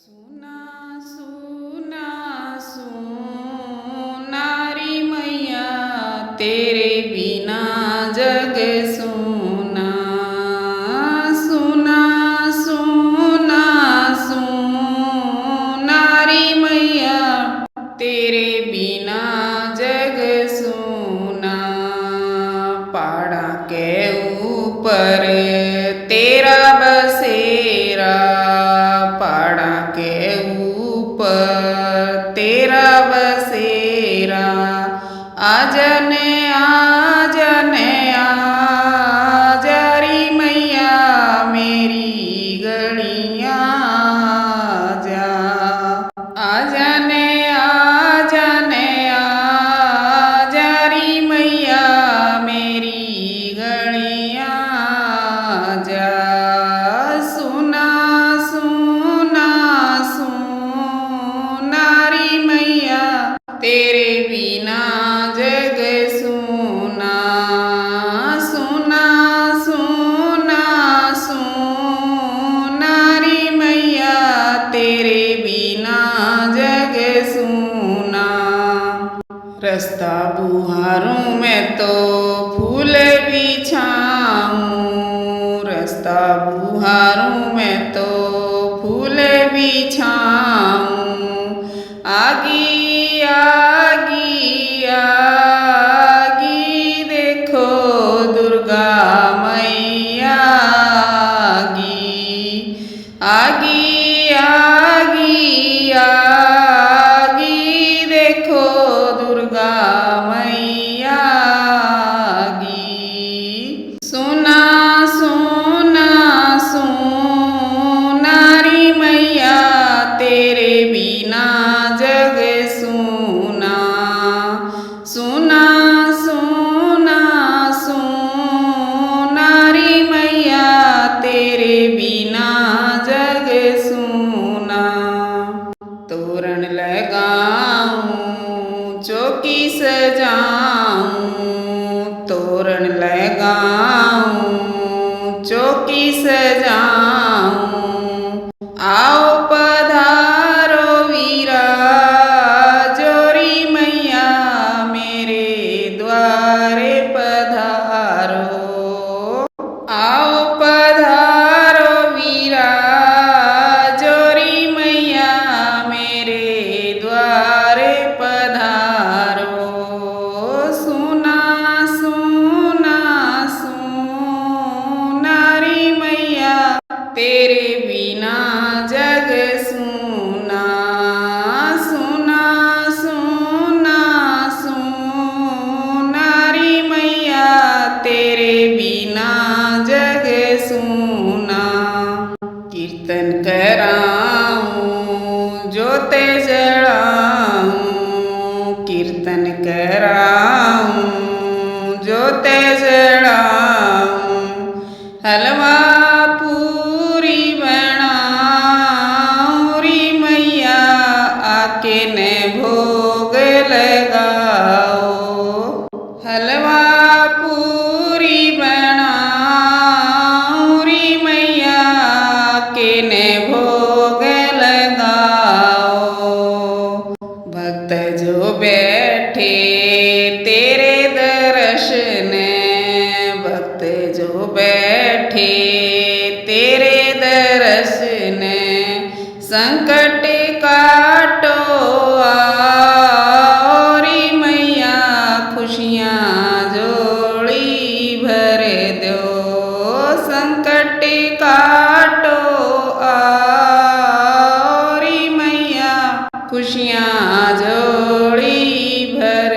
सुना सुना सुना री मैया तेरे बिना जग सुना। सुना सुना सुना री मैया तेरे बिना जग सुना। पहाड़ा के ऊपर तेरा बसेरा, पहाड़ा के ऊपर तेरा बसेरा। आजने आजने आजा री मैया मेरी गलियां आजा। आजने आजने आजा री मैया मेरी गलियां आजा। सुना सुना सुना री मैया तेरे बिना जग सुना। सुना सुना सुना री मैया तेरे बिना जग सुना। रास्ता बुहारूं मैं तो फूल बिछाऊं, रास्ता बुहारूं मैं तो फूल बिछाऊं। आगी आगी आगी देखो दुर्गा मैया आगी। आगी आगी आगी देखो दुर्गा मैया आगी। सुना सुना सुना री मैया तेरे बिना जग सुना। सुना सुना सुना री मैया तेरे बिना जग सुना। तोरण लगाऊं चौकी सजाऊं, तोरण लगाऊं चौकी सजाऊं। आओ पधारो वीरा जोरी मैया मेरे द्वारे पधारो। आओ पधारो वीरा जोरी मैया मेरे द्वारे पधारो। सुना सुना सुना री मैया तेरे बिना जग सुना। सुना सुना सुना री मैया तेरे बिना जग सुना। कीर्तन कराऊं जोते जड़ाऊं, कीर्तन कराऊं जोते जड़ाऊं। हलवा पूरी बनाऊं री मैया आके ने भोग लगाओ। हलवा पूरी बनाऊं री मैया आके ने भोग लगाओ। भक्त जो बैठे तेरे दर्शन, भक्त जो बैठे तेरे दर्शन। संकट काटो आओ री मैया खुशियाँ जोड़ी भर दो। संकट काटो आओ री मैया खुशियाँ जोड़ी भर